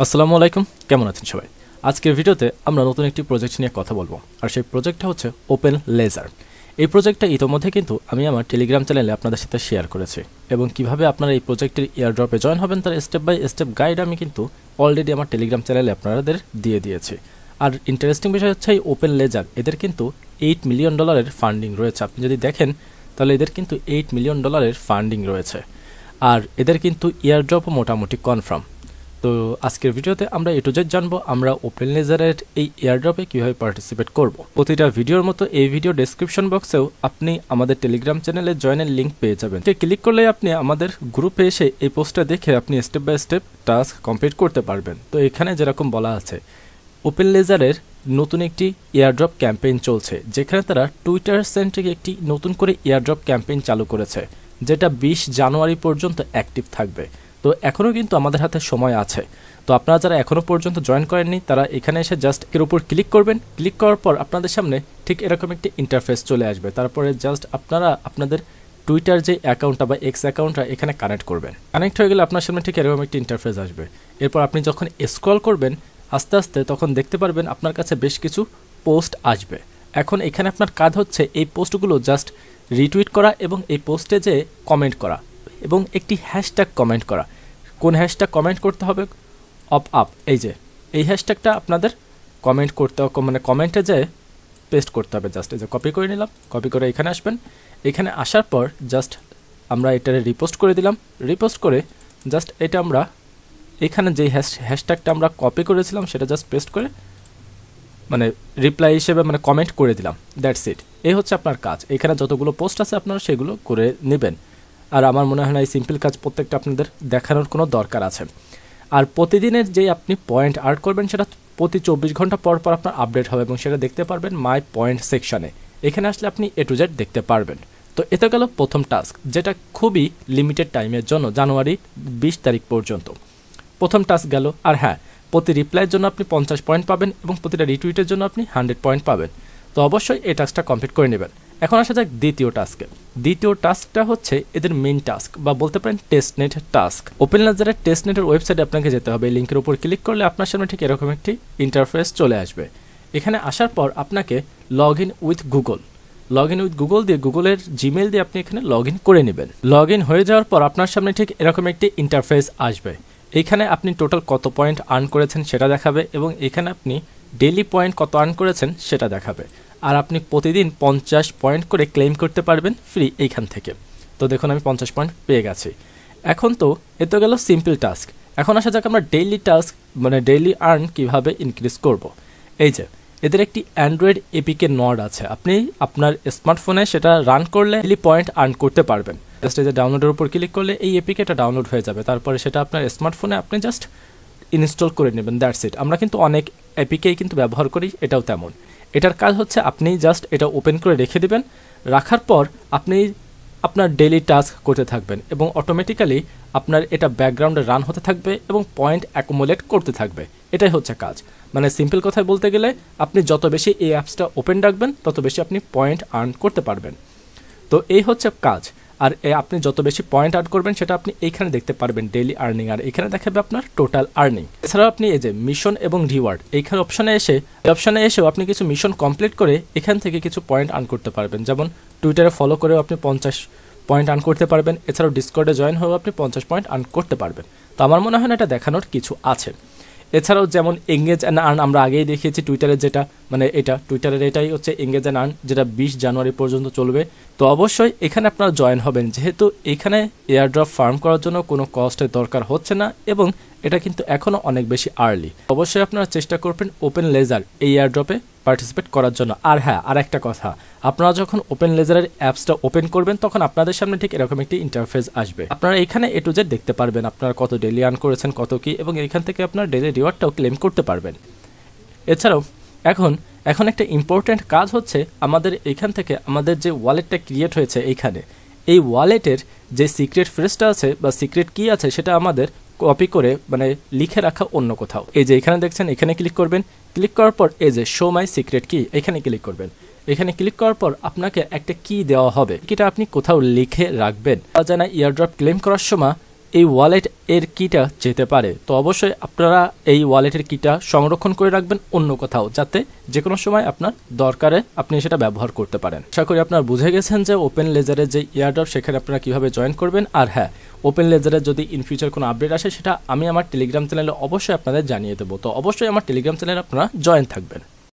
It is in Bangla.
আসসালামু আলাইকুম, কেমন আছেন সবাই? আজকের ভিডিওতে আমরা নতুন একটি প্রজেক্ট নিয়ে কথা বলবো, আর সেই প্রজেক্টটা হচ্ছে ওপেন লেজার। এই প্রজেক্টটা ইতোমধ্যে কিন্তু আমি আমার টেলিগ্রাম চ্যানেলে আপনাদের সাথে শেয়ার করেছি, এবং কিভাবে আপনারা এই প্রজেক্টের এয়ারড্রপে জয়েন হবেন তার স্টেপ বাই স্টেপ গাইড আমি কিন্তু অলরেডি আমার টেলিগ্রাম চ্যানেলে আপনাদের দিয়ে দিয়েছি। আর ইন্টারেস্টিং বিষয় হচ্ছে এই ওপেন লেজার, এদের কিন্তু $8 মিলিয়ন ফান্ডিং রয়েছে। আপনি যদি দেখেন তাহলে এদের কিন্তু $8 মিলিয়ন ফান্ডিং রয়েছে, আর এদের কিন্তু এয়ারড্রপও মোটামুটি কনফার্ম। তো আজকের ভিডিওতে আমরা এ টু জেড জানবো আমরা ওপেন লেজারের এই এয়ারড্রপে কীভাবে পার্টিসিপেট করব। প্রতিটা ভিডিওর মতো এই ভিডিও ডেসক্রিপশন বক্সেও আপনি আমাদের টেলিগ্রাম চ্যানেলে জয়েনের লিঙ্ক পেয়ে যাবেন। ক্লিক করলে আপনি আমাদের গ্রুপে এসে এই পোস্টটা দেখে আপনি step by step task complete করতে পারবেন। তো এখানে যেরকম বলা আছে, ওপেন লেজারের নতুন একটি এয়ারড্রপ ক্যাম্পেইন চলছে, যেখানে তারা টুইটার সেন্ট্রিক একটি নতুন করে এয়ারড্রপ ক্যাম্পেইন চালু করেছে, যেটা 20 জানুয়ারি পর্যন্ত অ্যাক্টিভ থাকবে। তো এখনও কিন্তু আমাদের হাতে সময় আছে। তো আপনারা যারা এখনও পর্যন্ত জয়েন করেননি তারা এখানে এসে জাস্ট এর উপর ক্লিক করবেন। ক্লিক করার পর আপনাদের সামনে ঠিক এরকম একটি ইন্টারফেস চলে আসবে। তারপরে জাস্ট আপনারা আপনাদের টুইটার যে অ্যাকাউন্টটা বা এক্স অ্যাকাউন্টটা এখানে কানেক্ট করবেন। কানেক্ট হয়ে গেলে আপনার সামনে ঠিক এরকম একটি ইন্টারফেস আসবে। এরপর আপনি যখন স্ক্রল করবেন আস্তে আস্তে, তখন দেখতে পারবেন আপনার কাছে বেশ কিছু পোস্ট আসবে। এখন এখানে আপনার কাজ হচ্ছে এই পোস্টগুলো জাস্ট রিটুইট করা এবং এই পোস্টে যে কমেন্ট করা এবং একটি হ্যাশট্যাগ কমেন্ট করা। কোন হ্যাশট্যাগ কমেন্ট করতে হবে? আপ। এই হ্যাশট্যাগটা আপনাদের কমেন্ট করতে হবে, মানে কমেন্টে যে পেস্ট করতে হবে। জাস্ট এই যে কপি করে নিলাম, কপি করে এখানে আসবেন। এখানে আসার পর জাস্ট আমরা এটারে রিপোস্ট করে দিলাম। রিপোস্ট করে জাস্ট এটা আমরা এখানে যে হ্যাশট্যাগটা আমরা কপি করেছিলাম সেটা জাস্ট পেস্ট করে মানে রিপ্লাই হিসেবে মানে কমেন্ট করে দিলাম। That's it. এই হচ্ছে আপনার কাজ। এখানে যতগুলো পোস্ট আছে আপনারা সেগুলো করে নেবেন। আর আমার মনে হয় না এই সিম্পল কাজ প্রত্যেকটা আপনাদের দেখানোর কোনো দরকার আছে। আর প্রতিদিনের যে আপনি পয়েন্ট আর্ট করবেন সেটা প্রতি 24 ঘন্টা পর পর আপনার আপডেট হবে, এবং সেটা দেখতে পারবেন মাই পয়েন্ট সেকশনে। এখানে আসলে আপনি এ টু জেড দেখতে পারবেন। তো এটা গেল প্রথম টাস্ক, যেটা খুবই লিমিটেড টাইমের জন্য, জানুয়ারি 20 তারিখ পর্যন্ত প্রথম টাস্ক গেল। আর হ্যাঁ, প্রতি রিপ্লাইয়ের জন্য আপনি 50 পয়েন্ট পাবেন এবং প্রতিটা রিটুইটের জন্য আপনি 100 পয়েন্ট পাবেন। তো অবশ্যই এই টাস্কটা কমপ্লিট করে নেবেন। এখন আসা যাক দ্বিতীয় টাস্কে। দ্বিতীয় টাস্কটা হচ্ছে এদের মেইন টাস্ক বা বলতে পারেন টেস্টনেট টাস্ক। ওপেন লেজারের টেস্টনেটের ওয়েবসাইটে আপনাকে যেতে হবে। লিঙ্কের উপর ক্লিক করলে আপনার সামনে ঠিক এরকম একটি ইন্টারফেস চলে আসবে। এখানে আসার পর আপনাকে লগ ইন উইথ গুগল দিয়ে গুগলের জিমেল দিয়ে আপনি এখানে লগ ইন করে নেবেন। লগ ইন হয়ে যাওয়ার পর আপনার সামনে ঠিক এরকম একটি ইন্টারফেস আসবে। এইখানে আপনি টোটাল কত পয়েন্ট আর্ন করেছেন সেটা দেখাবে, এবং এখানে আপনি ডেইলি পয়েন্ট কত আর্ন করেছেন সেটা দেখাবে। আর আপনি প্রতিদিন 50 পয়েন্ট করে ক্লেম করতে পারবেন ফ্রি এইখান থেকে। তো দেখুন আমি 50 পয়েন্ট পেয়ে গেছি। এখন তো এ তো গেল সিম্পল টাস্ক। এখন আসা যাক আমরা ডেইলি টাস্ক মানে ডেইলি আর্ন কিভাবে ইনক্রিজ করব। এই যে এদের একটি অ্যান্ড্রয়েড এপিকে নড আছে, আপনি আপনার স্মার্টফোনে সেটা রান করলে ডেইলি পয়েন্ট আর্ন করতে পারবেন। জাস্ট এই যে ডাউনলোডের উপর ক্লিক করলে এই এপিকেটা ডাউনলোড হয়ে যাবে। তারপরে সেটা আপনার স্মার্টফোনে আপনি জাস্ট ইনস্টল করে নেবেন। That's it. আমরা কিন্তু অনেক এপিকেই কিন্তু ব্যবহার করি, এটাও তেমন। এটার কাজ হচ্ছে আপনি জাস্ট এটা ওপেন করে রেখে দেবেন। রাখার পর আপনি আপনার ডেইলি টাস্ক করতে থাকবেন, এবং অটোমেটিক্যালি আপনার এটা ব্যাকগ্রাউন্ডে রান হতে থাকবে এবং পয়েন্ট অ্যাকুমুলেট করতে থাকবে। এটাই হচ্ছে কাজ। মানে সিম্পল কথায় বলতে গেলে আপনি যত বেশি এই অ্যাপসটা ওপেন রাখবেন তত বেশি আপনি পয়েন্ট আর্ন করতে পারবেন। তো এই হচ্ছে কাজ। আর আপনি যত বেশি পয়েন্ট আর্ন করবেন সেটা আপনি এইখানে দেখতে পারবেন ডেইলি আর্নিং, আর এখানে দেখাবে আপনার টোটাল আর্নিং। এছাড়াও আপনি এই যে মিশন এবং রিওয়ার্ড এইখানে অপশনে এসেও আপনি কিছু মিশন কমপ্লিট করে এখান থেকে কিছু পয়েন্ট আর্ন করতে পারবেন। যেমন টুইটারে ফলো করেও আপনি 50 পয়েন্ট আর্ন করতে পারবেন। এছাড়াও ডিসকর্ডে জয়েন হয়েও আপনি 50 পয়েন্ট আর্ন করতে পারবেন। তো আমার মনে হয় না এটা দেখানোর কিছু আছে। এছাড়াও যেমন এঙ্গেজ অ্যান্ড আর্ন আমরা আগেই দেখিয়েছি টুইটারের, যেটা মানে এটা টুইটারের এটাই হচ্ছে এঙ্গেজ অ্যান্ড আর্ন, যেটা 20 জানুয়ারি পর্যন্ত চলবে। তো অবশ্যই এখানে আপনারা জয়েন হবেন, যেহেতু এখানে এয়ারড্রপ ফার্ম করার জন্য কোনো কস্টের দরকার হচ্ছে না, এবং এটা কিন্তু এখনও অনেক বেশি আর্লি। অবশ্যই আপনারা চেষ্টা করবেন ওপেন লেজার এই এয়ারড্রপে পার্টিসিপেট করার জন্য। আর হ্যাঁ, আর একটা কথা, আপনারা যখন ওপেন লেজারের অ্যাপসটা ওপেন করবেন তখন আপনাদের সামনে ঠিক এরকম একটি ইন্টারফেস আসবে। আপনারা এখানে এ টু জেড দেখতে পারবেন আপনারা কত ডেইলি আর্ন করেছেন, কত কি, এবং এখান থেকে আপনার ডেইলি রিওয়ার্ডটাও ক্লেম করতে পারবেন। এছাড়াও এখন একটা ইম্পর্ট্যান্ট কাজ হচ্ছে আমাদের এখান থেকে আমাদের যে ওয়ালেটটা ক্রিয়েট হয়েছে এইখানে, এই ওয়ালেটের যে সিক্রেট ফ্রেজটা আছে বা সিক্রেট কি আছে সেটা আমাদের কপি করে মানে লিখে রাখা অন্য কোথাও। এই যে এখানে দেখছেন, এখানে ক্লিক করবেন। ক্লিক করার পর এই যে শো মাই সিক্রেট কি, এখানে ক্লিক করবেন। এখানে ক্লিক করার পর আপনাকে একটা কি দেওয়া হবে, কিটা আপনি কোথাও লিখে রাখবেন। জানা ইয়ারড্রপ ক্লেম করার সময় এই ওয়ালেট এর কিটা যেতে পারে, তো অবশ্যই আপনারা এই ওয়ালেটের কিটা সংরক্ষণ করে রাখবেন অন্য কোথাও, যাতে যে কোনো সময় আপনার দরকারে আপনি সেটা ব্যবহার করতে পারেন। আশা করি আপনারা বুঝে গেছেন যে ওপেন লেজারের যে এয়ারড্রপ সেখানে আপনারা কিভাবে জয়েন করবেন। আর হ্যাঁ, ওপেন লেজারের যদি ইন ফিউচার কোনো আপডেট আসে সেটা আমি আমার টেলিগ্রাম চ্যানেলে অবশ্যই আপনাদের জানিয়ে দেবো। তো অবশ্যই আমার টেলিগ্রাম চ্যানেলে আপনারা জয়েন থাকবেন।